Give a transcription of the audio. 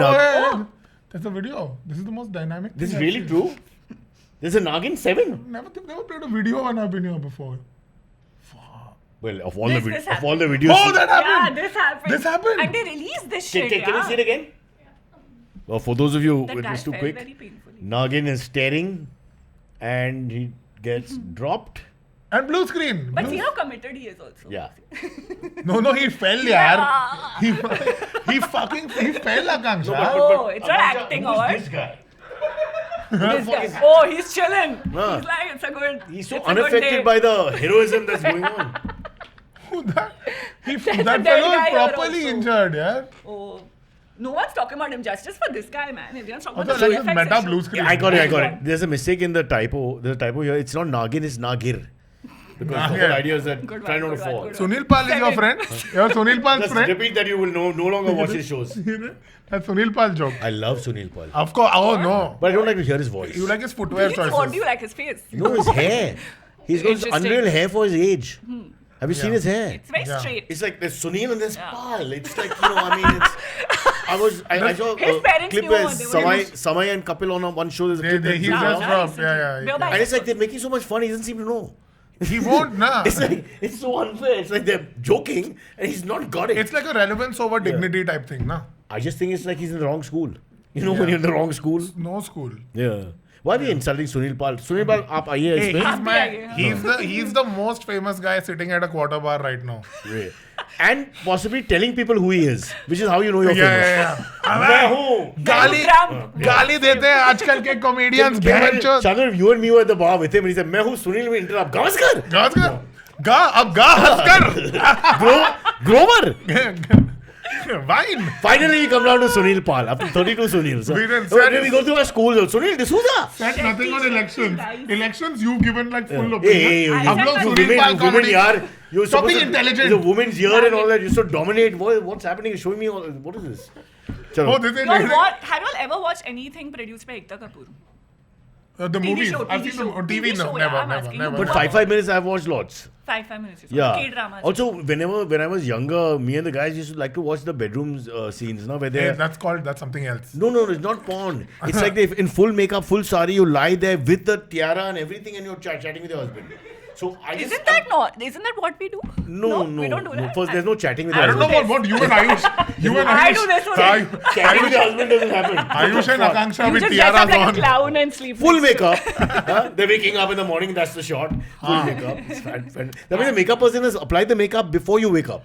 ahead. There's a video. This is the most dynamic. This is thing I've really seen. true? There's a Nagin 7? Never played a video when I've been here before. Well, of all This the videos. Oh, that Yeah, happened. this happened. This happened. And they released this shit. Can you see it again? Well, for those of you, That it guy was too fell quick. very painfully. Nagin is staring and he gets dropped. And blue screen. But Blue- see how committed he is also. Yeah. No, he fell, yaar. He fell, Akanksha. Oh, it's not acting or what? This guy. This guy. Oh, he's chilling. Huh. He's like, it's a good. He's so it's a good day. unaffected by the heroism that's going on. that dead fellow guy is here properly also. injured, yeah. Oh. No one's talking about him justice for this guy, man. Everyone's talking Also, about the like this VFX meta issue. blue screen. Yeah, I got it. There's a mistake in the typo. There's a typo here. It's not Nagin, it's Nagir. Because the Nagir. whole idea is that Good try one, not to good one, fall. good one. Sunil Pal is your friend. You're Sunil Pal's Just friend. repeat that you will no longer watch his shows. That's Sunil Pal joke. I love Sunil Pal. Of course. Oh no. But I don't like to hear his voice. You like his footwear Really? What choices. do you like his face? No, his hair. He's got Interesting. unreal hair for his age. Have you seen his hair? It's very Yeah. straight. It's like there's Sunil and there's Yeah. Pal. It's like, I mean, it's... I saw His a parents clip knew where what they were Samay and Kapil on one show. There's a clip He's that- just Yeah, from. Yeah. Bill Bang. and it's like they're making so much fun, he doesn't seem to know. He won't, nah. It's like, it's so unfair. It's like they're joking and he's not got it. It's like a relevance over dignity type thing, nah. I just think it's like he's in the wrong school. You know when you're in the wrong school? No school. Yeah. Why are we insulting Sunil Pal? Sunil Pal, aap aiye, Hey, explain. he's the most famous guy sitting at a quarter bar right now. Wait. And possibly telling people who he is, which is how you know you're famous. Yeah. मैं हूँ. गाली देते हैं आजकल के comedians बहनचोद Chandra, you and me were at the bar with him and he said, मैं हूँ Sunil में interrupt. Gavaskar! गा हंसकर Grover! Wine Finally, we come down to Sunil Pal. After 32 Sunil. We didn't So, say we go through our schools. Sunil D'Souza. said nothing on elections. Elections you've given like full Hey, opinion. हम लोग you Sunil women, Pal you women, comedy yaar. You're Stop supposed being to- intelligent. The women's year and all that. You should dominate. What's happening? Showing me all. What is this? Chalo. Oh, this is Have you all ever watched anything produced by Ekta Kapoor? the movies. show, I've TV seen the show. TV. TV No, show, yeah, I'm never. asking you. But 5 minutes I've watched lots. 5 minutes. Yeah. K-drama. Also, when I was younger, me and the guys used to like to watch the bedroom scenes, no, where Hey, they. that's something else. No, it's not porn. It's like they in full makeup, full sari, you lie there with the tiara and everything, and you're chatting with your husband. So I just. Isn't that what we do? No. We don't do that. First, there's no chatting with I your don't know husband. what you and Ayush. You and I Ayush. do this only. Chatting with your husband doesn't happen. Ayush and Akanksha You with just dress up tiaras like a on. clown and sleep. Full makeup. They're waking up in the morning, that's the shot. Full makeup. It's that means the makeup person has applied the makeup before you wake up.